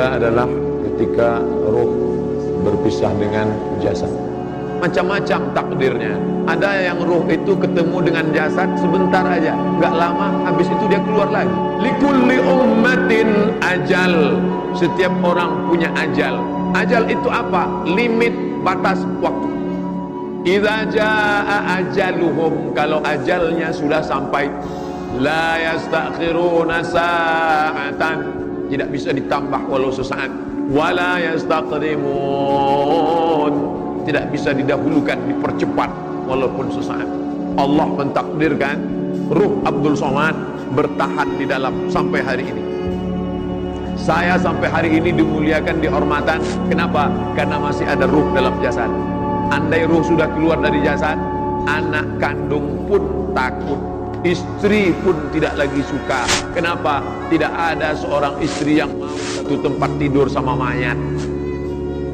adalah ketika ruh berpisah dengan jasad. Macam-macam takdirnya. Ada yang ruh itu ketemu dengan jasad sebentar aja, nggak lama, habis itu dia keluar lagi. Likulli ummatin ajal. Setiap orang punya ajal. Ajal itu apa? Limit, batas waktu. Idza jaa ajaluhum, kalau ajalnya sudah sampai, la yastakhiruna sa'atan, tidak bisa ditambah walau sesaat, wala yastaqdimun, tidak bisa didahulukan, dipercepat walaupun sesaat. Allah mentakdirkan ruh Abdul Somad bertahan di dalam sampai hari ini. Saya sampai hari ini dimuliakan, dihormatan. Kenapa? Karena masih ada ruh dalam jasad. Andai ruh sudah keluar dari jasad, anak kandung pun takut, istri pun tidak lagi suka. Kenapa? Tidak ada seorang istri yang mau satu tempat tidur sama mayat.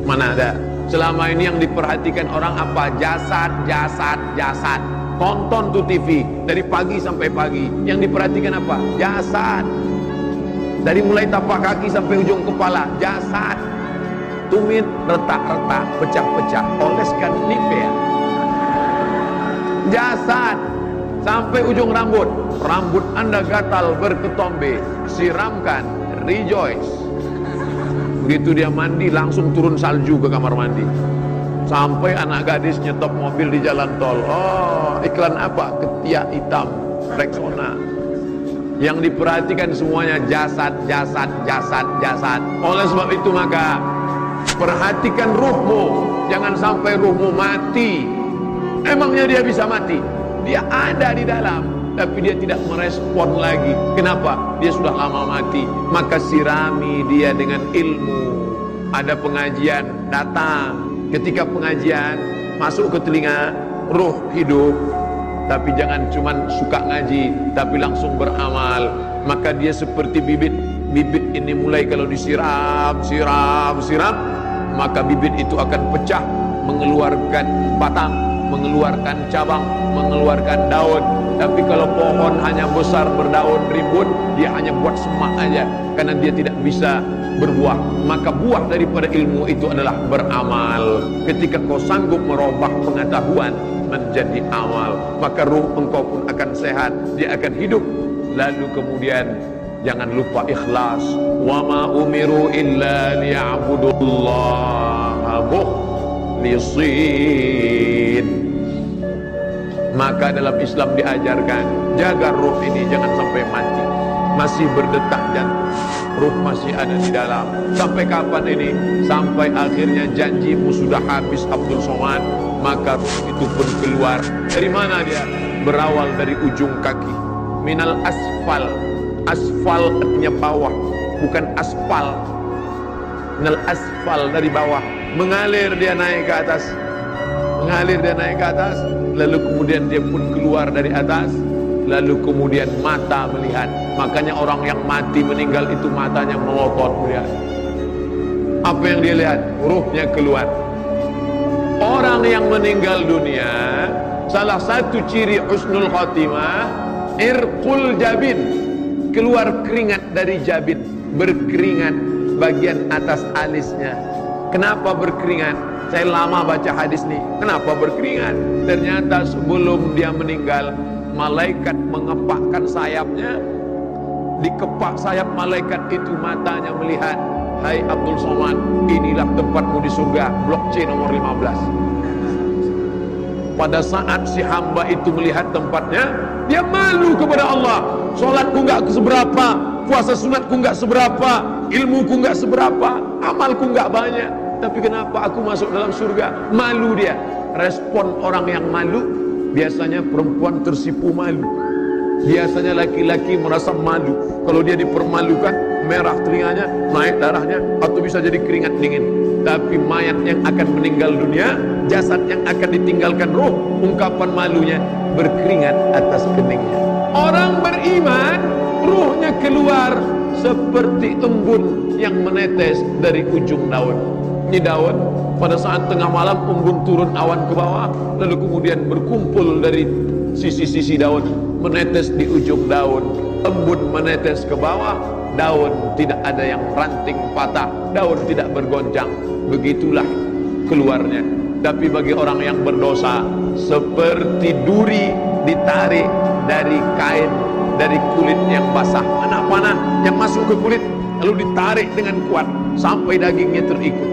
Mana ada? Selama ini yang diperhatikan orang apa? Jasad, jasad, jasad. Tonton tuh TV dari pagi sampai pagi. Yang diperhatikan apa? Jasad. Dari mulai tapak kaki sampai ujung kepala, jasad. Tumit, retak-retak, pecah-pecah, oleskan Nivea. Jasad. Sampai ujung rambut. Rambut Anda gatal berketombe, siramkan Rejoice. Begitu dia mandi, langsung turun salju ke kamar mandi. Sampai anak gadis nyetop mobil di jalan tol. Oh, iklan apa? Ketiak hitam, Rexona. Yang diperhatikan semuanya jasad, jasad, jasad, jasad. Oleh sebab itu maka perhatikan ruhmu, jangan sampai ruhmu mati. Emangnya dia bisa mati? Dia ada di dalam, tapi dia tidak merespon lagi. Kenapa? Dia sudah lama mati. Maka sirami dia dengan ilmu. Ada pengajian, datang. Ketika pengajian masuk ke telinga, ruh hidup. Tapi jangan cuman suka ngaji, tapi langsung beramal. Maka dia seperti bibit. Bibit ini mulai kalau disiram, siram, siram, maka bibit itu akan pecah, mengeluarkan batang, mengeluarkan cabang, mengeluarkan daun. Tapi kalau pohon hanya besar berdaun rimbun, dia hanya buat semak aja, karena dia tidak bisa berbuah. Maka buah daripada ilmu itu adalah beramal. Ketika kau sanggup merubah pengetahuan menjadi amal, maka ruh engkau pun akan sehat, dia akan hidup. Lalu kemudian jangan lupa ikhlas. Wa ma umiru illa liya'budullaha mukhlishin. Maka dalam Islam diajarkan, jaga ruh ini jangan sampai mati. Masih berdetak jantung, ruh masih ada di dalam. Sampai kapan ini? Sampai akhirnya janjimu sudah habis Abdul Somad. Maka ruh itu pun keluar. Dari mana dia? Berawal dari ujung kaki. Minal asfal. Asfal artinya bawah, bukan aspal. Minal asfal, dari bawah. Mengalir dia naik ke atas. Mengalir dia naik ke atas. Lalu kemudian dia pun keluar dari atas. Lalu kemudian mata melihat. Makanya orang yang mati meninggal itu matanya melotot melihat. Apa yang dia lihat? Ruhnya keluar. Orang yang meninggal dunia, salah satu ciri husnul khotimah, irqul jabin, keluar keringat dari jabin, berkeringat bagian atas alisnya. Kenapa berkeringat? Saya lama baca hadis nih. Kenapa berkeringat? Ternyata sebelum dia meninggal, malaikat mengepakkan sayapnya. Dikepak sayap malaikat itu, matanya melihat. Hai Abdul Somad, inilah tempatmu di surga, blok C nomor 15. Pada saat si hamba itu melihat tempatnya, dia malu kepada Allah. Sholatku nggak seberapa, puasa sunatku nggak seberapa, ilmuku nggak seberapa, amalku nggak banyak. Tapi kenapa aku masuk dalam surga? Malu dia. Respon orang yang malu, biasanya perempuan tersipu malu. Biasanya laki-laki merasa malu. Kalau dia dipermalukan, merah telinganya, naik darahnya, atau bisa jadi keringat dingin. Tapi mayat yang akan meninggal dunia, jasad yang akan ditinggalkan ruh, ungkapan malunya berkeringat atas keningnya. Orang beriman, ruhnya keluar seperti embun yang menetes dari ujung daun. Ini daun, pada saat tengah malam embun turun awan ke bawah, lalu kemudian berkumpul dari sisi-sisi daun, menetes di ujung daun. Embun menetes ke bawah, daun tidak ada yang ranting patah, daun tidak bergoncang. Begitulah keluarnya. Tapi bagi orang yang berdosa, seperti duri ditarik dari kain, dari kulit yang basah, panah yang masuk ke kulit, lalu ditarik dengan kuat sampai dagingnya terikut.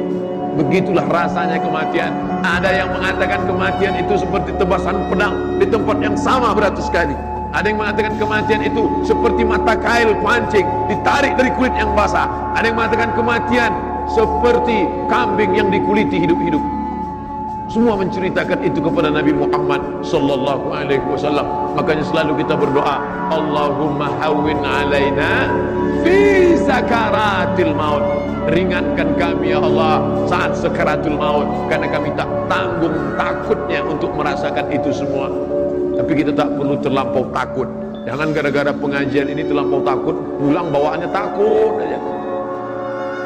Begitulah rasanya kematian. Ada yang mengatakan kematian itu seperti tebasan pedang di tempat yang sama beratus kali. Ada yang mengatakan kematian itu seperti mata kail pancing ditarik dari kulit yang basah. Ada yang mengatakan kematian seperti kambing yang dikuliti hidup-hidup. Semua menceritakan itu kepada Nabi Muhammad sallallahu alaihi wasallam. Makanya selalu kita berdoa, Allahumma hawwin alaina fi sakaratil maut. Ringankan kami ya Allah saat sakaratul maut, karena kami tak tanggung takutnya untuk merasakan itu semua. Tapi kita tak perlu terlampau takut. Jangan gara-gara pengajian ini terlampau takut, pulang bawaannya takut aja.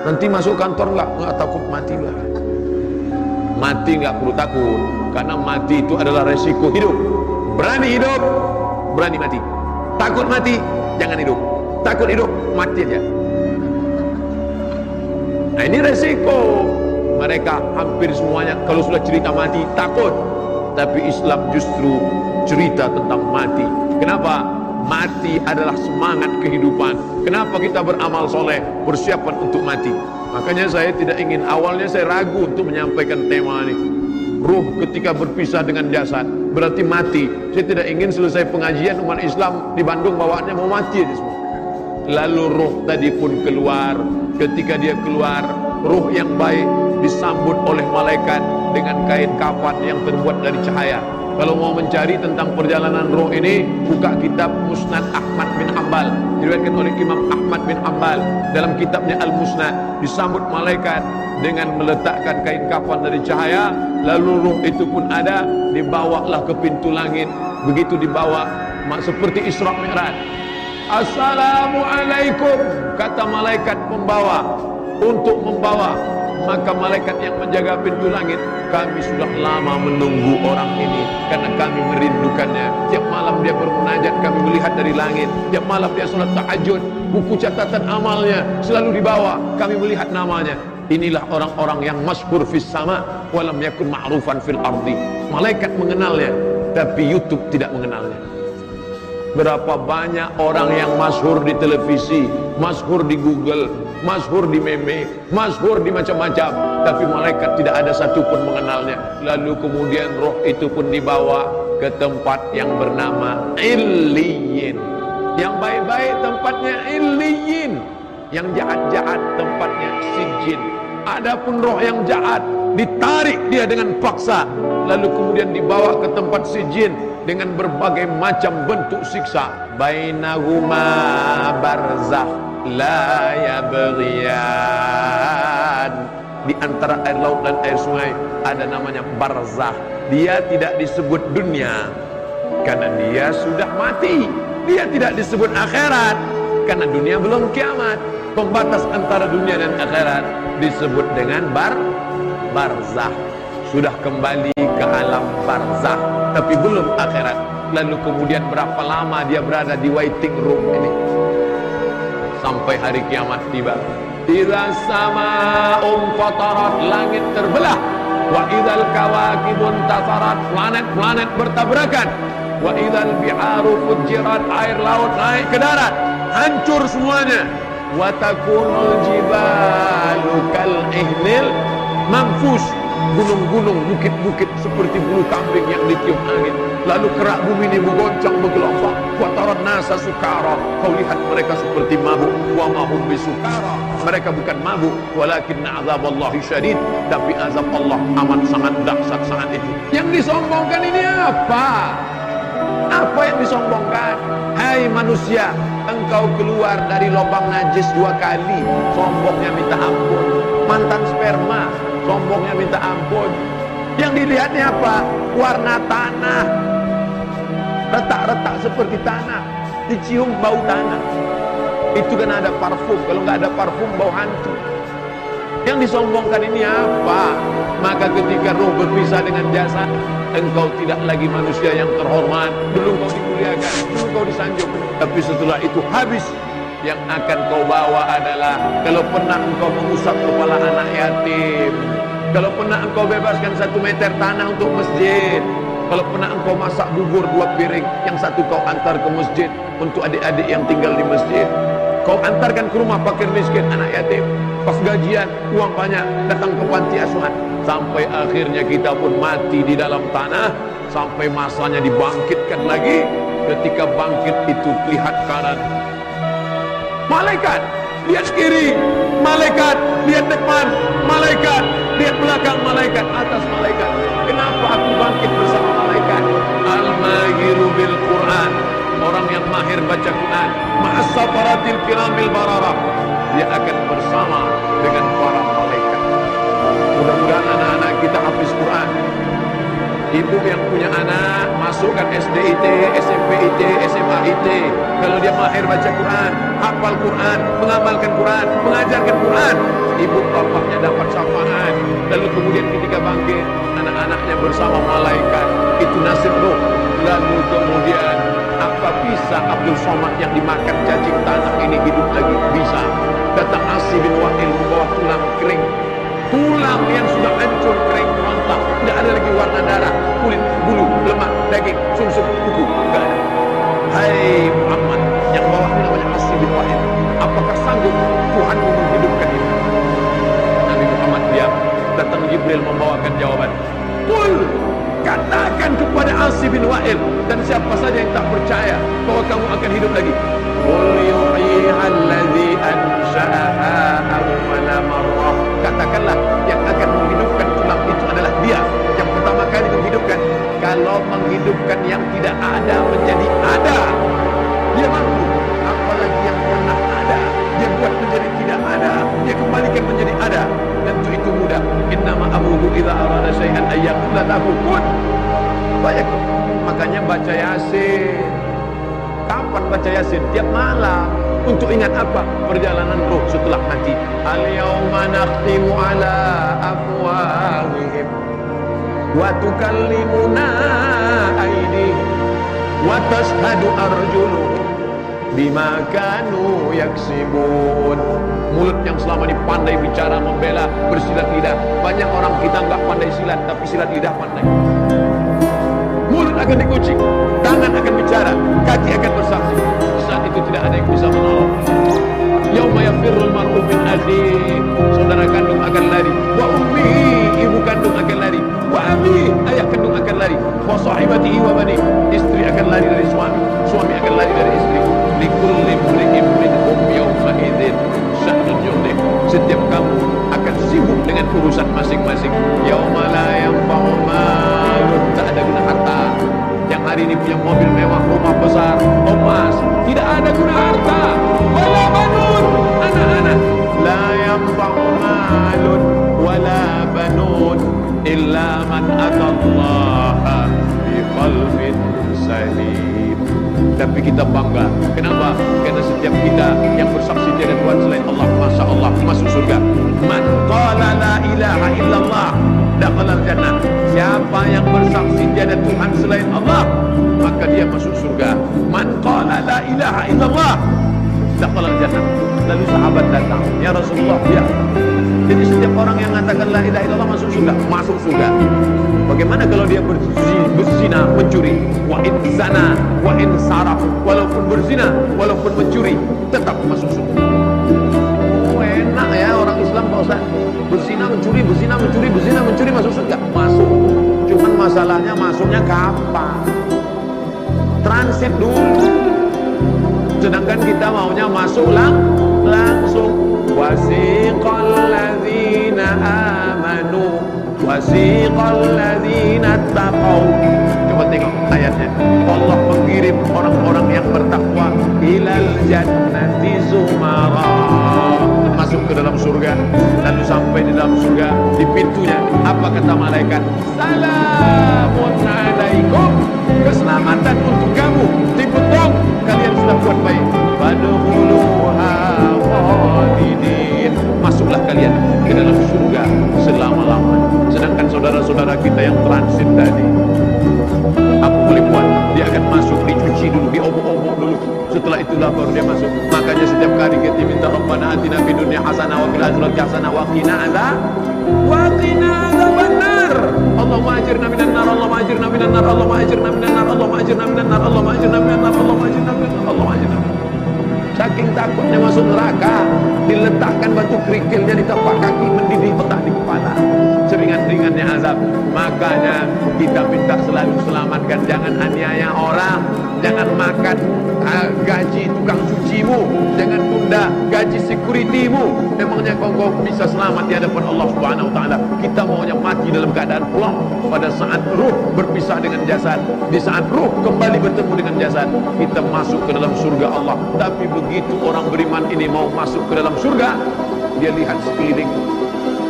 Nanti masuk kantor enggak takut mati lah. Mati enggak perlu takut, karena mati itu adalah resiko hidup. Berani hidup, berani mati. Takut mati, jangan hidup. Takut hidup, mati aja. Nah ini resiko. Mereka hampir semuanya kalau sudah cerita mati takut. Tapi Islam justru cerita tentang mati. Kenapa? Mati adalah semangat kehidupan. Kenapa kita beramal soleh, persiapan untuk mati? Makanya saya tidak ingin, awalnya saya ragu untuk menyampaikan tema ini. Ruh ketika berpisah dengan jasad berarti mati. Saya tidak ingin selesai pengajian umat Islam di Bandung bawaannya mau mati aja semua. Lalu ruh tadi pun keluar. Ketika dia keluar, ruh yang baik disambut oleh malaikat dengan kain kafan yang terbuat dari cahaya. Kalau mau mencari tentang perjalanan roh ini, buka kitab Musnad Ahmad bin Hanbal, diriwayatkan oleh Imam Ahmad bin Hanbal. Dalam kitabnya Al-Musnad, disambut malaikat dengan meletakkan kain kafan dari cahaya. Lalu roh itu pun ada, dibawalah ke pintu langit. Begitu dibawa, seperti Isra Mi'raj. Assalamualaikum, kata malaikat pembawa. Untuk membawa, maka malaikat yang menjaga pintu langit, kami sudah lama menunggu orang ini karena kami merindukannya. Tiap malam dia bermunajat, kami melihat dari langit. Tiap malam dia salat tahajud, buku catatan amalnya selalu dibawa, kami melihat namanya. Inilah orang-orang yang masyhur fis sama walam yakun ma'rufan fil ardi. Malaikat mengenalnya, tapi YouTube tidak mengenalnya. Berapa banyak orang yang masyhur di televisi, masyhur di Google, masyhur di meme, masyhur di macam-macam, tapi malaikat tidak ada satupun mengenalnya. Lalu kemudian roh itu pun dibawa ke tempat yang bernama Illiyin. Yang baik-baik tempatnya Illiyin, yang jahat-jahat tempatnya Sijjin. Adapun roh yang jahat ditarik dia dengan paksa, lalu kemudian dibawa ke tempat Sijjin dengan berbagai macam bentuk siksa. Bainahuma barzakh la yabghiyan. Di antara air laut dan air sungai ada namanya barzakh. Dia tidak disebut dunia karena dia sudah mati. Dia tidak disebut akhirat karena dunia belum kiamat. Pembatas antara dunia dan akhirat disebut dengan barzakh. Sudah kembali ke alam barzakh tapi belum akhirat. Lalu kemudian berapa lama dia berada di waiting room ini sampai hari kiamat tiba. Idza samaa'un fatarat, langit terbelah. Wa idzal kawakibun tasarat, planet-planet bertabrakan. Wa idzal biharu fujirat, air laut naik ke darat, hancur semuanya. Wa takunul jibalu kal ihnil manfus, gunung-gunung, bukit-bukit seperti bulu kambing yang ditiup angin. Lalu kerak bumi ini bergoncang bergelombang. Wa taran nasa sukara, kau lihat mereka seperti mabuk. Wa ma hum bisukara, mereka bukan mabuk, walakinna azaballahi syadid, tapi azab Allah amat sangat dahsyat saat itu. Yang disombongkan ini apa? Apa yang disombongkan? Hai manusia, engkau keluar dari lubang najis 2 kali, sombongnya minta ampun. Mantan sperma, sombongnya minta ampun. Yang dilihatnya apa? Warna tanah, retak-retak seperti tanah, dicium bau tanah. Itu kan ada parfum, kalau nggak ada parfum bau hantu. Yang disombongkan ini apa? Maka ketika roh berpisah dengan jasad, engkau tidak lagi manusia yang terhormat. Dulu kau dimuliakan, dulu kau disanjung, tapi setelah itu habis. yang akan kau bawa adalah kalau pernah engkau mengusap kepala anak yatim, kalau pernah engkau bebaskan 1 meter tanah untuk masjid, kalau pernah engkau masak bubur 2 piring, yang satu kau antar ke masjid untuk adik-adik yang tinggal di masjid, kau antarkan ke rumah fakir miskin anak yatim, pas gajian uang banyak datang ke panti asuhan, sampai akhirnya kita pun mati di dalam tanah, sampai masanya dibangkitkan lagi. Ketika bangkit itu lihat kanan, malaikat, lihat kiri, malaikat, lihat depan, malaikat, lihat belakang, malaikat, atas, malaikat. Kenapa aku bangkit bersama malaikat? Al-mahiru bil Quran, orang yang mahir baca Quran, ma'as-safaratil kiramil bararah, dia akan bersama dengan para malaikat. Mudah-mudahan anak-anak kita hafiz Quran. Ibu yang punya anak, masukkan SD IT, SMP IT, SMA IT. Kalau dia mahir baca Quran, hafal Quran, mengamalkan Quran, mengajarkan Quran, ibu bapaknya dapat syafaat. Lalu kemudian ketika bangkit, anak-anaknya bersama malaikat. Itu nasib roh. Lalu kemudian, apa bisa Abdul Somad yang dimakan cacing tanah ini hidup lagi? Bisa. Datang Asi bin Wa'il membawa tulang kering, tulang yang sudah hancur, kering, rontok, tidak ada lagi warna darah, kulit, bulu, lemak, daging, sumsum, kuku, tidak ada. Hai Muhammad, yang bawah ini namanya Asi bin Wa'il, apakah sanggup Tuhanmu menghidupkan ini? Nabi Muhammad diam. Datang Jibril membawakan jawaban. Qul, katakan kepada Asi bin Wa'il dan siapa saja yang tak percaya bahwa kamu akan hidup lagi. Qul yuhyiha alladhi ansha'aha awwala marrah. Katakanlah yang akan menghidupkan tulang itu adalah dia yang pertama kali menghidupkan. Kalau menghidupkan yang tidak ada menjadi ada, dia mampu. Apalagi yang pernah ada, dia buat menjadi tidak ada, dia kembalikan menjadi ada. Tentu itu mudah. Innama amruhu idza arada syai'an ay yaqula lahu kun fayakun. Makanya baca Yasin. Kapan baca Yasin? Tiap malam. Untuk ingat apa? Perjalanan roh setelah mati. Al-yawma nakhtimu ala afwahihim wa tukallimuna aydihim wa tashhadu arjuluhum bima kanu yaksibun. Mulut yang selama ini pandai bicara, membela, bersilat lidah. Banyak orang kita enggak pandai silat, tapi silat lidah pandai. Mulut akan dikucing, tangan akan bicara, kaki akan bersaksi. Saat itu tidak ada yang bisa menolong. Yauma yafirrul mar'u min akhihi, saudara kandung akan lari. Wa ummihi, ibu kandung akan lari. Wa abihi, ayah kandung akan lari. Wa sahibatihi wa bani, istri akan lari dari suami, suami akan lari dari istri. Likulli imri'in minhum yawma idzin sya'nun yughnih. Setiap kamu akan sibuk dengan urusan masing-masing. Yauma la yanfa'u malun, tak ada guna harta. Yang hari ini punya mobil mewah, rumah besar, emas, tidak ada guna harta. Wala banun, anak-anak. La yanfa'u malun wala banun illa man atallaha biqalbin salim. Tapi kita bangga. Kenapa? Karena setiap kita yang bersaksi tiada Tuhan selain Allah, Masya Allah, masuk surga. Man qala la ilaha illallah dakhalal jannah. Siapa yang bersaksi tiada Tuhan selain Allah, maka dia masuk surga. Man qala la ilaha illallah dakhalal jannah. Lalu sahabat datang, ya Rasulullah, ya. Jadi setiap orang yang mengatakan la ilaha illallah masuk surga, masuk surga. Bagaimana kalau dia berzina, mencuri? Wa in zana, wa in saraf, walaupun berzina, walaupun mencuri, tetap masuk surga. Oh, enak ya orang Islam Pak Ustaz. Berzina, mencuri, berzina, mencuri, berzina, mencuri, masuk surga. Masuk. Cuman masalahnya masuknya kapan? Transit dulu. Sedangkan kita maunya masuk langsung. Wasiqal ladzina amanu wasiqal ladzina taqaw. Coba tengok ayatnya. Allah mengirim orang-orang yang bertakwa ilal jannati zumara, masuk ke dalam surga. Lalu sampai di dalam surga, di pintunya apa kata malaikat? Salamun alaikum, keselamatan untuk kamu. Timbul dong, kalian sudah buat baik. Fadkhuluha khalidin, masuklah kalian ke dalam surga selama-lamanya. Sedangkan saudara-saudara kita yang transit tadi, apa boleh buat? Dia akan masuk, dicuci dulu, diobok-obok dulu. Setelah itulah baru dia masuk. Makanya setiap kali kita minta Rabbana atina fid dunya hasanah wa fil akhirati hasanah wa qina adzabannar. Allahumma ajirna minan nar, Allahumma ajirna minan nar, Allahumma ajirna minan nar, Allahumma ajirna minan nar, Allahumma ajirna minan nar, Allahumma ajirna minan nar, Allahumma ajirna. Saking takutnya masuk neraka, diletakkan batu kerikilnya di tapak kaki, mendidih otak di kepala. Seringan-ringannya azab. Makanya kita minta selalu selamatkan, jangan aniaya orang, jangan makan gaji tukang cucimu, jangan tunda gaji securitymu. Memangnya kau bisa selamat di hadapan Allah Subhanahu wa taala? Kita maunya mati dalam keadaan plong pada saat ruh berpisah dengan jasad. Di saat ruh kembali bertemu dengan jasad, kita masuk ke dalam surga Allah. Tapi begitu orang beriman ini mau masuk ke dalam surga, dia lihat sekeliling.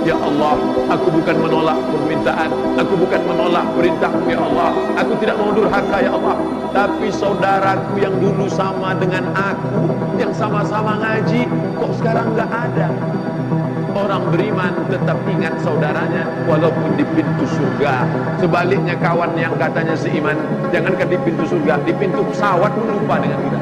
Ya Allah, aku bukan menolak permintaan, aku bukan menolak perintahmu ya Allah, aku tidak mau durhaka ya Allah, tapi saudaraku yang dulu sama dengan aku, yang sama-sama ngaji, kok sekarang nggak ada. Orang beriman tetap ingat saudaranya walaupun di pintu surga. Sebaliknya kawan yang katanya seiman, jangankan di pintu surga, di pintu pesawat pun lupa dengan kita.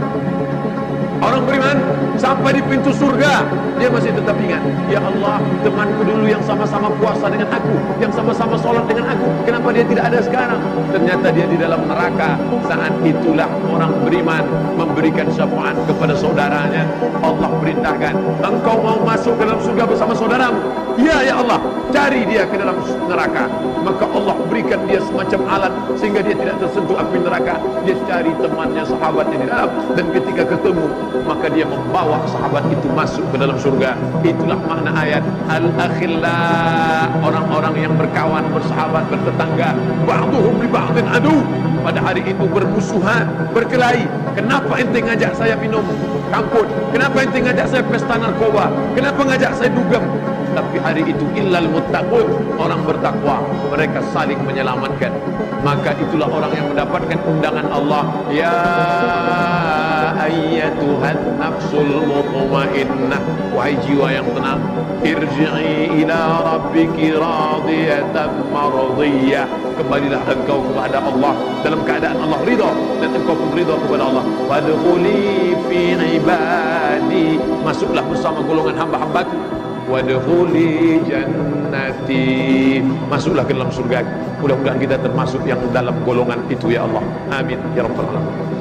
Orang beriman sampai di pintu surga dia masih tetap ingat, ya Allah, temanku dulu yang sama-sama puasa dengan aku, yang sama-sama sholat dengan aku, kenapa dia tidak ada sekarang? Ternyata dia di dalam neraka. Saat itulah orang beriman memberikan syafaat kepada saudaranya. Allah perintahkan, engkau mau masuk ke dalam surga bersama saudaramu? Ya, ya Allah, cari dia ke dalam neraka. Maka Allah berikan dia semacam alat sehingga dia tidak tersentuh api neraka. Dia cari temannya, sahabatnya di dalam, dan ketika ketemu maka dia membawa sahabat itu masuk ke dalam surga. Itulah makna ayat al-akhilla, orang-orang yang berkawan, bersahabat, bertetangga. Ba'duhum li ba'din adu. Pada hari itu bermusuhan, berkelahi. Kenapa ente ngajak saya minum kamput? Kenapa ente ngajak saya pesta narkoba? Kenapa ngajak saya dugem? Tapi hari itu illal muttaqun, orang bertakwa, mereka saling menyelamatkan. Maka itulah orang yang mendapatkan undangan Allah. Ya ayyatuhan nafsul mutmainnah, wahai jiwa yang tenang, irji'i ila rabbiki radiyatan mardiyah, kembalilah engkau kepada Allah dalam keadaan Allah ridha dan engkau pun ridha kepada Allah. Fadkhuli fi ibadi, masuklah bersama golongan hamba-hambaku. Wadkhuli jannati, masuklah ke dalam surga. Mudah-mudahan kita termasuk yang dalam golongan itu ya Allah. Amin ya rabbal alamin.